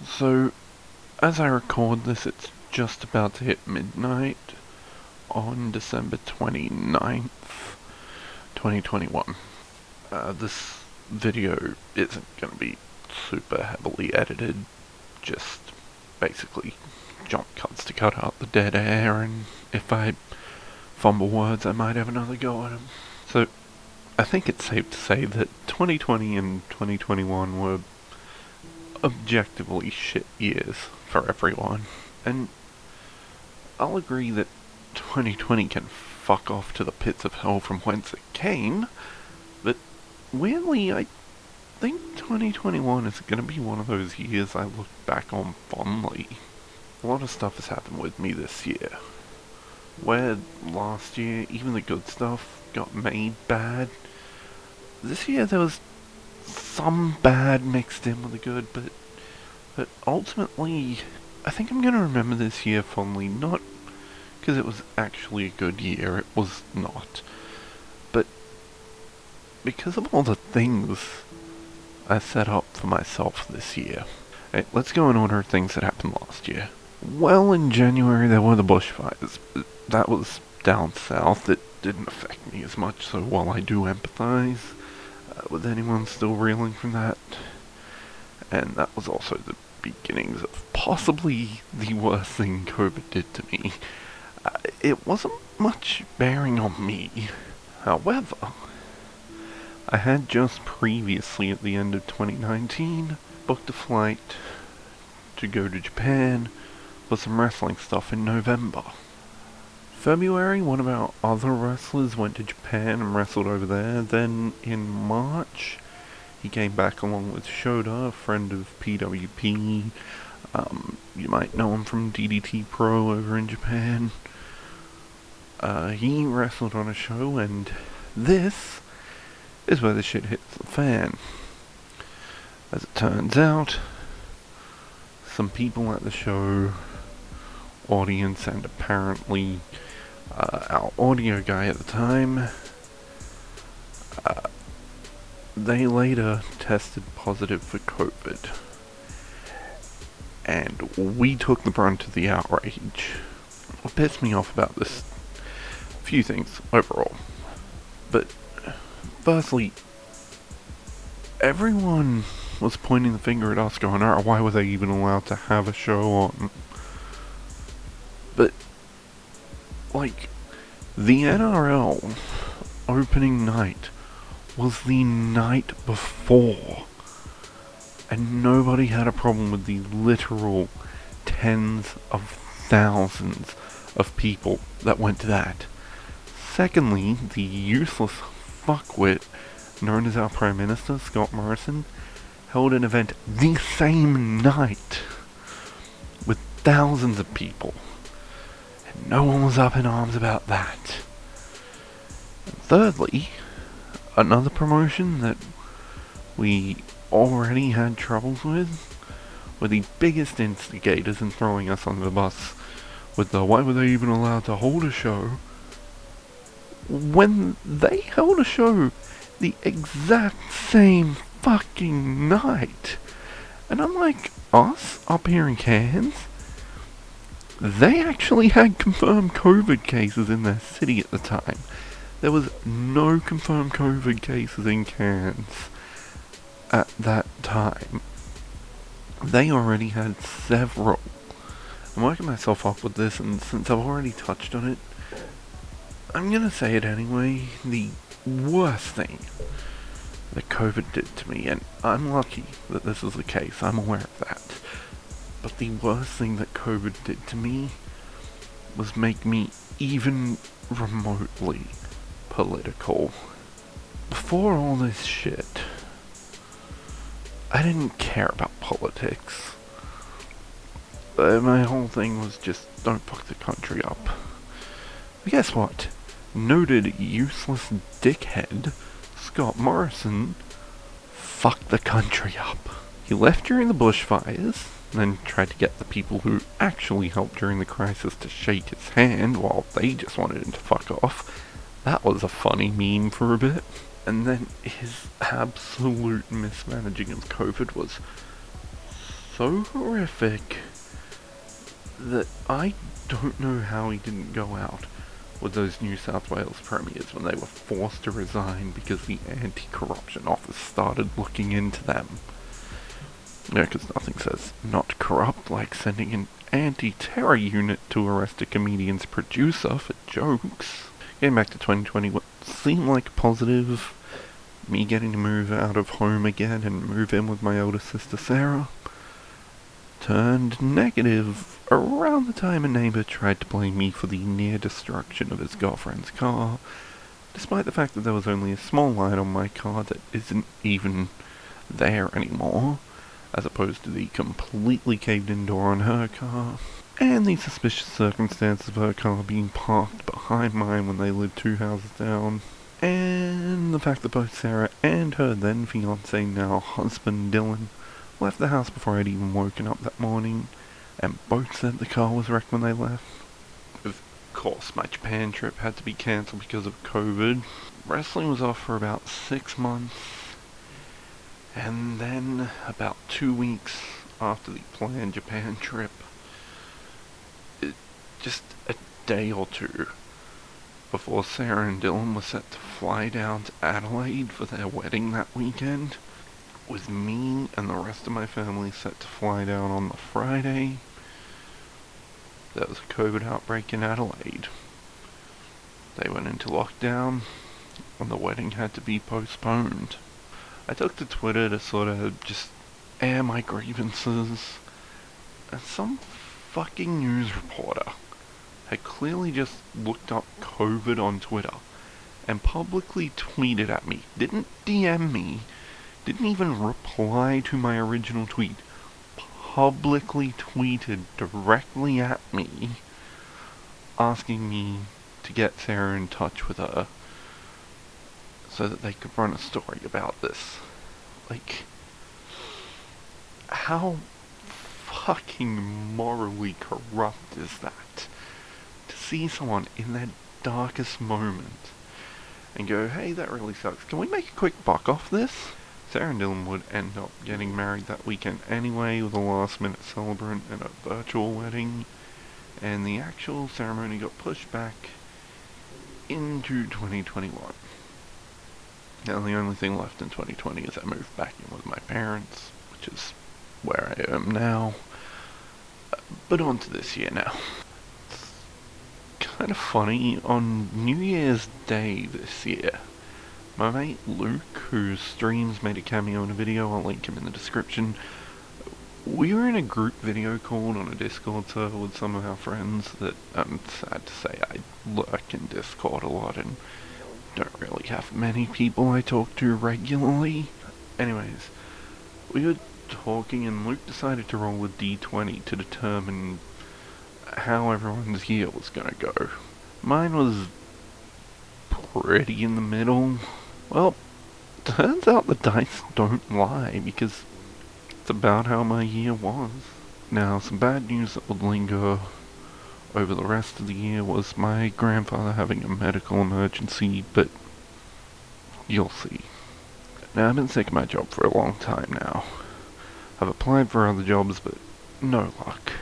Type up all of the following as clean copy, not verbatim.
So, as I record this, it's just about to hit midnight on December 29th, 2021. This video isn't going to be super heavily edited, just basically jump cuts to cut out the dead air, and if I fumble words, I might have another go at them. So, I think it's safe to say that 2020 and 2021 were objectively shit years for everyone. And I'll agree that 2020 can fuck off to the pits of hell from whence it came, but weirdly, I think 2021 is going to be one of those years I look back on fondly. A lot of stuff has happened with me this year. Where last year, even the good stuff got made bad, this year there was some bad mixed in with the good, but ultimately, I think I'm going to remember this year fondly, not because it was actually a good year, it was not, but because of all the things I set up for myself this year. Hey, let's go in order of things that happened last year. Well, in January there were the bushfires. That was down south. It didn't affect me as much, so while I do empathize with anyone still reeling from that, and that was also the beginnings of possibly the worst thing COVID did to me. It wasn't much bearing on me. However, I had just previously, at the end of 2019, booked a flight to go to Japan for some wrestling stuff in November. February, one of our other wrestlers went to Japan and wrestled over there. Then in March, he came back along with Shota, a friend of PWP. You might know him from DDT Pro over in Japan. He wrestled on a show, and this is where the shit hits the fan. As it turns out, some people at the show, audience, and apparently our audio guy at the time, they later tested positive for COVID. And we took the brunt of the outrage. What pissed me off about this, a few things overall. But firstly, everyone was pointing the finger at us going, oh, why were they even allowed to have a show on? But, like, the NRL opening night was the night before, and nobody had a problem with the literal tens of thousands of people that went to that. Secondly, the useless fuckwit known as our Prime Minister, Scott Morrison, held an event the same night with thousands of people, and no one was up in arms about that. And thirdly, another promotion that we already had troubles with were the biggest instigators in throwing us under the bus with the why were they even allowed to hold a show when they held a show the exact same fucking night. And unlike us up here in Cairns, they actually had confirmed COVID cases in their city at the time. There was no confirmed COVID cases in Cairns at that time. They already had several. I'm working myself up with this, and since I've already touched on it, I'm gonna say it anyway. The worst thing that COVID did to me, and I'm lucky that this is the case, I'm aware of that, but the worst thing that COVID did to me was make me even remotely political. Before all this shit, I didn't care about politics. My whole thing was just don't fuck the country up. But guess what? Noted useless dickhead Scott Morrison fucked the country up. He left during the bushfires, then tried to get the people who actually helped during the crisis to shake his hand while they just wanted him to fuck off. That was a funny meme for a bit. And then his absolute mismanaging of COVID was so horrific that I don't know how he didn't go out with those New South Wales premiers when they were forced to resign because the anti-corruption office started looking into them. Yeah, because nothing says not corrupt like sending an anti-terror unit to arrest a comedian's producer for jokes. Getting back to 2020, what seemed like positive, me getting to move out of home again and move in with my older sister Sarah, turned negative around the time a neighbour tried to blame me for the near destruction of his girlfriend's car, despite the fact that there was only a small light on my car that isn't even there anymore, as opposed to the completely caved-in door on her car, and the suspicious circumstances of her car being parked behind mine when they lived 2 houses down, and the fact that both Sarah and her then fiancé, now husband Dylan, left the house before I'd even woken up that morning, and both said the car was wrecked when they left. Of course, my Japan trip had to be cancelled because of COVID. Wrestling was off for about 6 months, and then about 2 weeks after the planned Japan trip, just a day or two before Sarah and Dylan were set to fly down to Adelaide for their wedding that weekend, with me and the rest of my family set to fly down on the Friday, there was a COVID outbreak in Adelaide. They went into lockdown, and the wedding had to be postponed. I took to Twitter to sort of just air my grievances, and some fucking news reporter had clearly just looked up COVID on Twitter and publicly tweeted at me. Didn't DM me, didn't even reply to my original tweet. Publicly tweeted directly at me, asking me to get Sarah in touch with her so that they could run a story about this. Like, how fucking morally corrupt is that? To see someone in their darkest moment and go, hey, that really sucks. Can we make a quick buck off this? Sarah and Dylan would end up getting married that weekend anyway, with a last-minute celebrant and a virtual wedding, and the actual ceremony got pushed back into 2021. Now the only thing left in 2020 is I moved back in with my parents, which is where I am now. But on to this year now. It's kind of funny, on New Year's Day this year, my mate Luke, whose streams made a cameo in a video, I'll link him in the description, we were in a group video call on a Discord server with some of our friends that, I'm sad to say, I lurk in Discord a lot and don't really have many people I talk to regularly. Anyways, we were talking and Luke decided to roll a d20 to determine how everyone's year was gonna go. Mine was pretty in the middle. Well, turns out the dice don't lie, because it's about how my year was. Now, some bad news that would linger over the rest of the year was my grandfather having a medical emergency, but you'll see. Now, I've been sick of my job for a long time now. I've applied for other jobs, but no luck.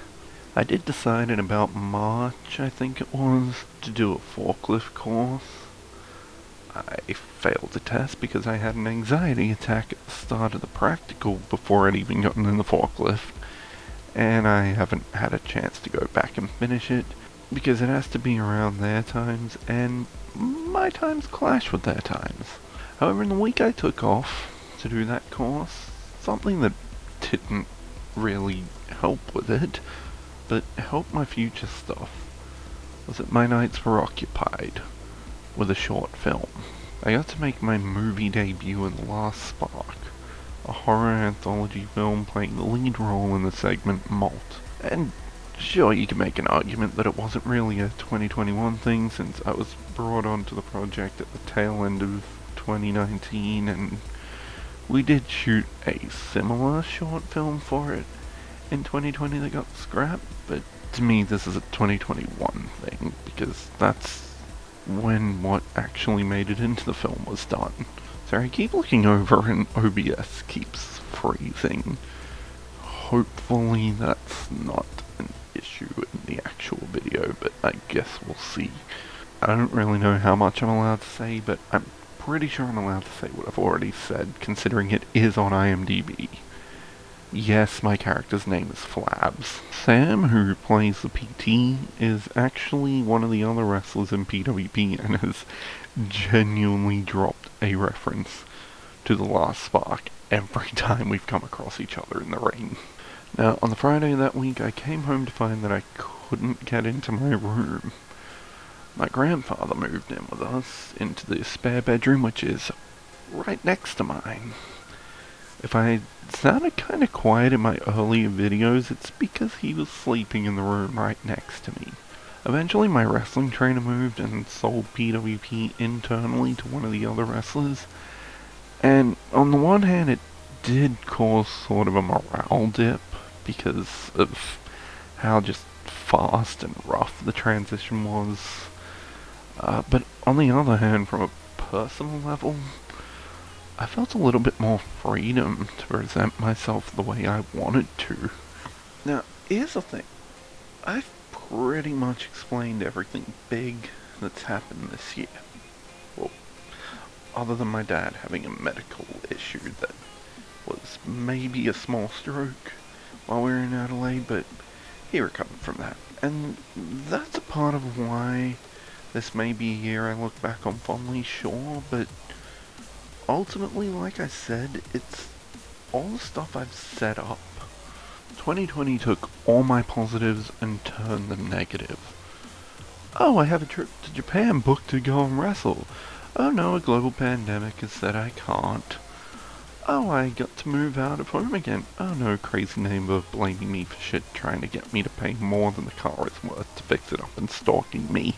I did decide in about March, I think it was, to do a forklift course. I failed the test because I had an anxiety attack at the start of the practical before I'd even gotten in the forklift, and I haven't had a chance to go back and finish it because it has to be around their times, and my times clash with their times. However, in the week I took off to do that course, something that didn't really help with it, but helped my future stuff, was that my nights were occupied with a short film. I got to make my movie debut in The Last Spark, a horror anthology film playing the lead role in the segment Malt. And sure, you can make an argument that it wasn't really a 2021 thing, since I was brought onto the project at the tail end of 2019, and we did shoot a similar short film for it in 2020 that got scrapped, but to me this is a 2021 thing, because that's when what actually made it into the film was done. Sorry, I keep looking over and OBS keeps freezing. hopefully that's not an issue in the actual video, but I guess we'll see. I don't really know how much I'm allowed to say, but I'm pretty sure I'm allowed to say what I've already said, considering it is on IMDb. Yes, my character's name is Flabs. Sam, who plays the PT, is actually one of the other wrestlers in PWP and has genuinely dropped a reference to The Last Spark every time we've come across each other in the ring. Now, on the Friday of that week, I came home to find that I couldn't get into my room. My grandfather moved in with us into the spare bedroom, which is right next to mine. If I sounded kind of quiet in my earlier videos, it's because he was sleeping in the room right next to me. Eventually my wrestling trainer moved and sold PWP internally to one of the other wrestlers, and on the one hand it did cause sort of a morale dip because of how just fast and rough the transition was. But on the other hand, from a personal level, I felt a little bit more freedom to present myself the way I wanted to. Now, here's the thing. I've pretty much explained everything big that's happened this year. Well, other than my dad having a medical issue that was maybe a small stroke while we were in Adelaide, but he recovered from that. And that's a part of why this may be a year I look back on fondly, sure, but ultimately, like I said, it's all the stuff I've set up. 2020 took all my positives and turned them negative. Oh, I have a trip to Japan booked to go and wrestle. Oh no, a global pandemic has said I can't. Oh, I got to move out of home again. Oh no, crazy neighbor blaming me for shit, trying to get me to pay more than the car is worth to fix it up and stalking me.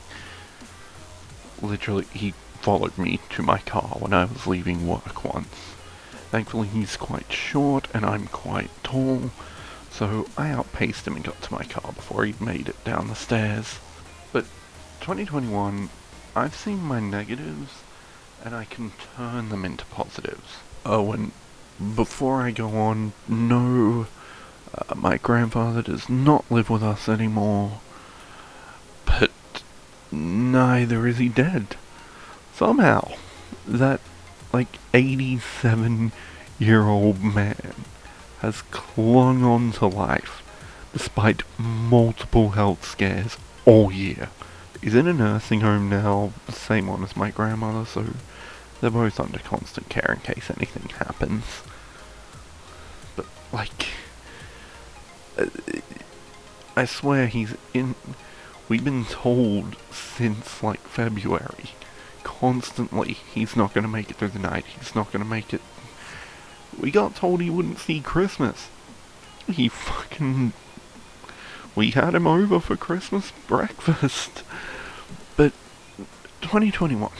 Literally, he followed me to my car when I was leaving work once. Thankfully he's quite short and I'm quite tall, so I outpaced him and got to my car before he'd made it down the stairs. But 2021, I've seen my negatives and I can turn them into positives. Oh, and before I go on, no, my grandfather does not live with us anymore, but neither is he dead. Somehow, that, 87-year-old man has clung on to life despite multiple health scares all year. He's in a nursing home now, the same one as my grandmother, so they're both under constant care in case anything happens. But, I swear we've been told since, February, constantly, he's not gonna make it through the night, he's not gonna make it. We got told he wouldn't see Christmas. We had him over for Christmas breakfast. But 2021,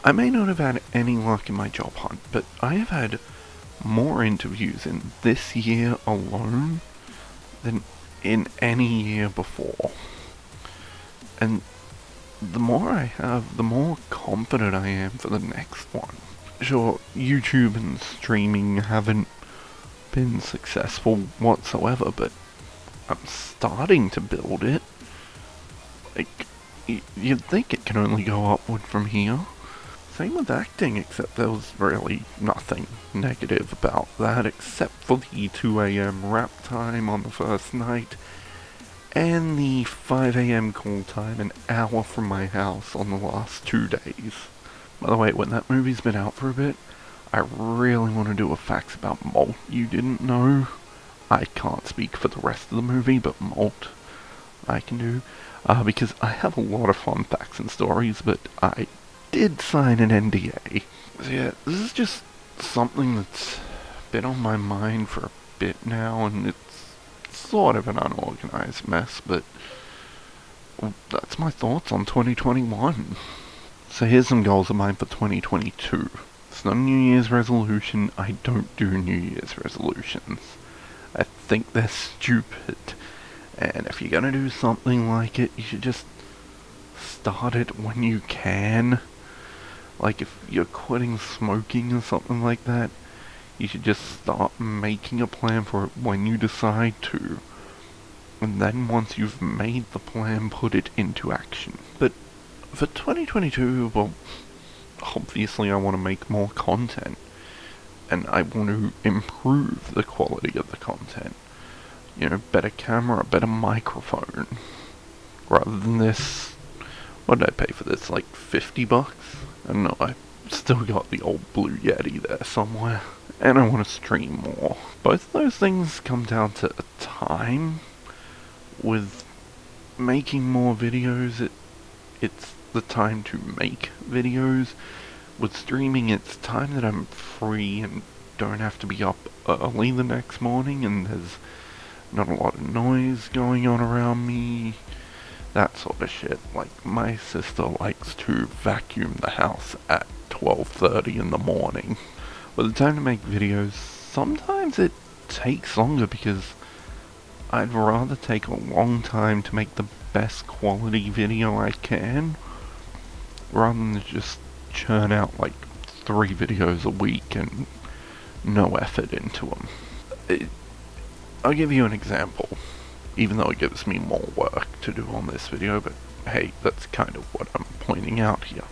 I may not have had any luck in my job hunt, but I have had more interviews in this year alone than in any year before. And the more I have, the more confident I am for the next one. Sure, YouTube and streaming haven't been successful whatsoever, but I'm starting to build it. You'd think it can only go upward from here. Same with acting, except there was really nothing negative about that, except for the 2 AM wrap time on the first night, and the 5 AM call time an hour from my house on the last 2 days. By the way, when that movie's been out for a bit, I really want to do a facts about Malt you didn't know. I can't speak for the rest of the movie, but Malt I can do, because I have a lot of fun facts and stories, but I did sign an NDA. So yeah, this is just something that's been on my mind for a bit now, and it's sort of an unorganized mess, but that's my thoughts on 2021. So here's some goals of mine for 2022. It's not a New Year's resolution. I don't do New Year's resolutions. I think they're stupid. And if you're gonna do something like it, you should just start it when you can. Like if you're quitting smoking or something like that, You should just start making a plan for it when you decide to. And then once you've made the plan, put it into action. But for 2022, well, obviously I want to make more content. And I want to improve the quality of the content. You know, better camera, better microphone. Rather than this, what did I pay for this, like $50? I don't know, I still got the old Blue Yeti there somewhere. And I want to stream more. Both of those things come down to time. With making more videos, it's the time to make videos. With streaming, it's time that I'm free and don't have to be up early the next morning, and there's not a lot of noise going on around me. That sort of shit. Like, my sister likes to vacuum the house at 12:30 in the morning. By the time to make videos, sometimes it takes longer because I'd rather take a long time to make the best quality video I can, rather than just churn out like 3 videos a week and no effort into them. I'll give you an example, even though it gives me more work to do on this video, but hey, that's kind of what I'm pointing out here.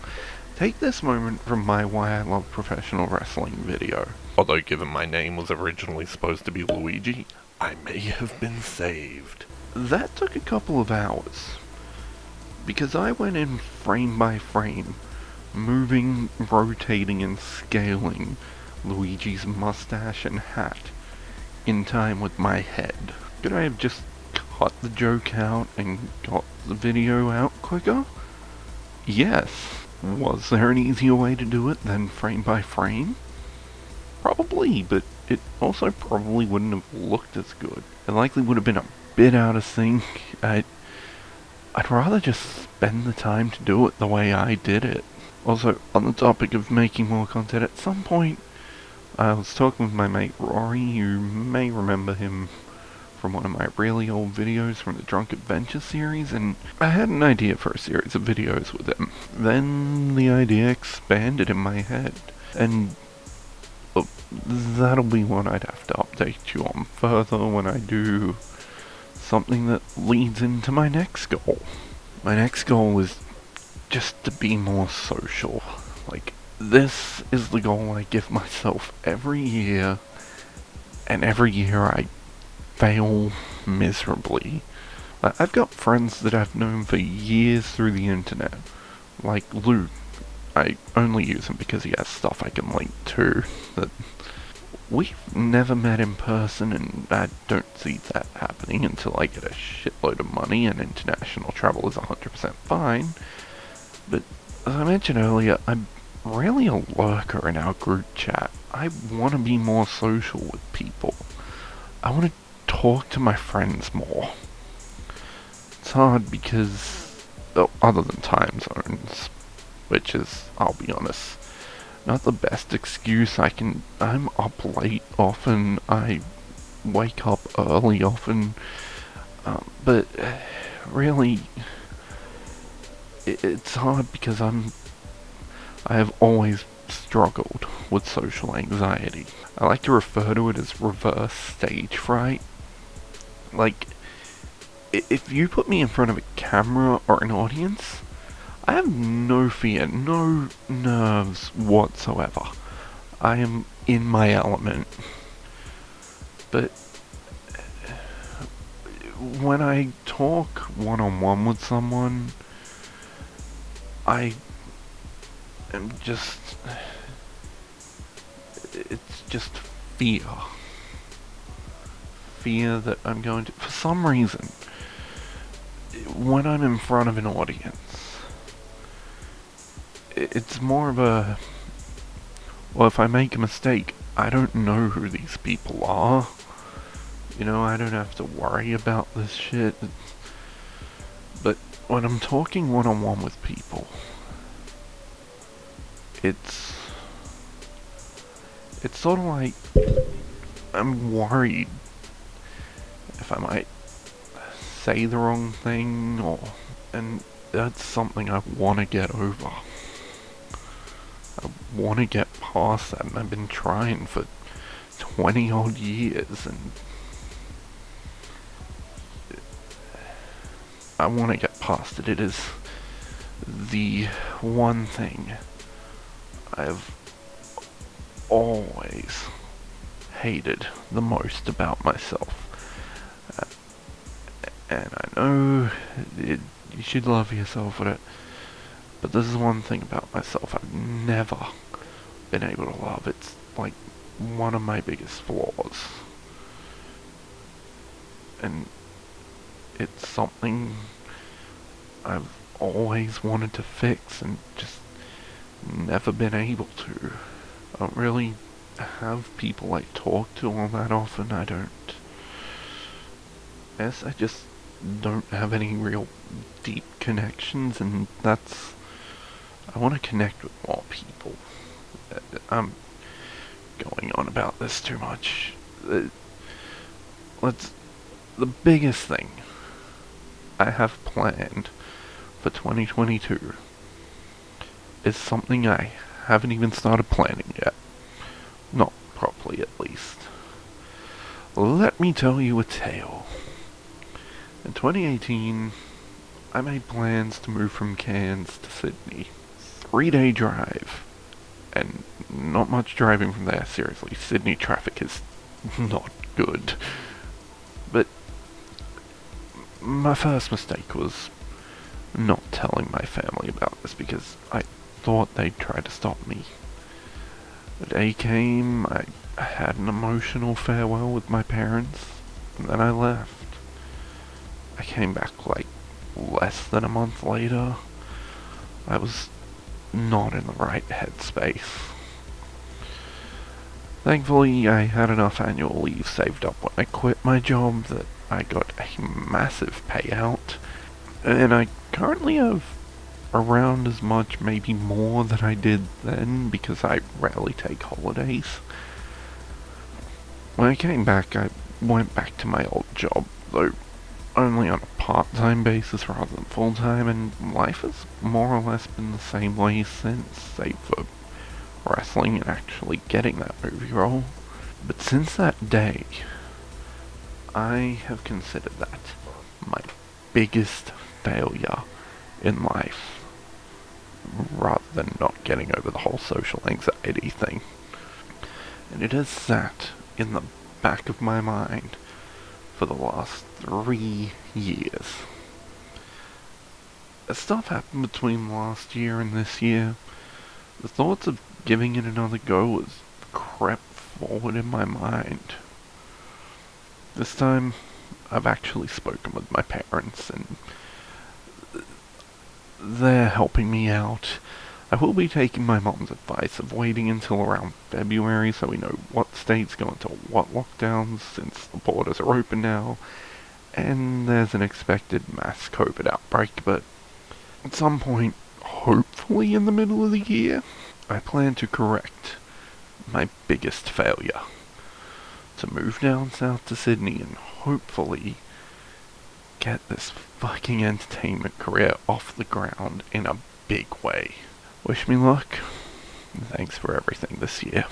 Take this moment from my Why I Love Professional Wrestling video. Although given my name was originally supposed to be Luigi, I may have been saved. That took a couple of hours, because I went in frame by frame, moving, rotating, and scaling Luigi's mustache and hat in time with my head. Could I have just cut the joke out and got the video out quicker? Yes. Was there an easier way to do it than frame by frame? Probably, but it also probably wouldn't have looked as good. It likely would have been a bit out of sync. I'd rather just spend the time to do it the way I did it. Also, on the topic of making more content, at some point I was talking with my mate Rory. You may remember him from one of my really old videos from the Drunk Adventure series, and I had an idea for a series of videos with him. Then the idea expanded in my head, and that'll be one I'd have to update you on further when I do something that leads into my next goal. My next goal is just to be more social. Like, this is the goal I give myself every year, and every year I fail miserably. I've got friends that I've known for years through the internet, like Luke. I only use him because he has stuff I can link to. That we've never met in person, and I don't see that happening until I get a shitload of money and international travel is 100% fine. But as I mentioned earlier, I'm really a lurker in our group chat. I want to be more social with people. I want to talk to my friends more. It's hard because, other than time zones, which is, I'll be honest, not the best excuse. I'm up late often, I wake up early often, but really, it's hard because I have always struggled with social anxiety. I like to refer to it as reverse stage fright. Like, if you put me in front of a camera or an audience, I have no fear, no nerves whatsoever. I am in my element. But when I talk one-on-one with someone, I am just... it's just fear. Fear that I'm going to... For some reason, when I'm in front of an audience, it's more of a... well, if I make a mistake, I don't know who these people are. You know, I don't have to worry about this shit. But when I'm talking one-on-one with people, it's sort of like I'm worried if I might say the wrong thing, and that's something I want to get over. I want to get past that, and I've been trying for 20 odd years, and I want to get past it. It is the one thing I've always hated the most about myself. And I know you should love yourself for it, but this is one thing about myself I've never been able to love. It's like one of my biggest flaws. And it's something I've always wanted to fix and just never been able to. I don't really have people I talk to all that often. I guess I just don't have any real deep connections, and I want to connect with more people. I'm going on about this too much. Let's The biggest thing I have planned for 2022 is something I haven't even started planning yet. Not properly, at least. Let me tell you a tale. In 2018, I made plans to move from Cairns to Sydney. 3-day drive. And not much driving from there, seriously. Sydney traffic is not good. But my first mistake was not telling my family about this, because I thought they'd try to stop me. The day came, I had an emotional farewell with my parents, and then I left. I came back like less than a month later. I was not in the right headspace. Thankfully, I had enough annual leave saved up when I quit my job that I got a massive payout, and I currently have around as much, maybe more, than I did then, because I rarely take holidays. When I came back, I went back to my old job, though only on a part-time basis rather than full-time, and life has more or less been the same way since, save for wrestling and actually getting that movie role. But since that day, I have considered that my biggest failure in life, rather than not getting over the whole social anxiety thing. And it has sat in the back of my mind for the last 3 years. As stuff happened between last year and this year, the thoughts of giving it another go has crept forward in my mind. This time, I've actually spoken with my parents, and they're helping me out. I will be taking my mom's advice of waiting until around February so we know what states go into what lockdowns, since the borders are open now, and there's an expected mass COVID outbreak, but at some point, hopefully in the middle of the year, I plan to correct my biggest failure. To move down south to Sydney and hopefully get this fucking entertainment career off the ground in a big way. Wish me luck. Thanks for everything this year.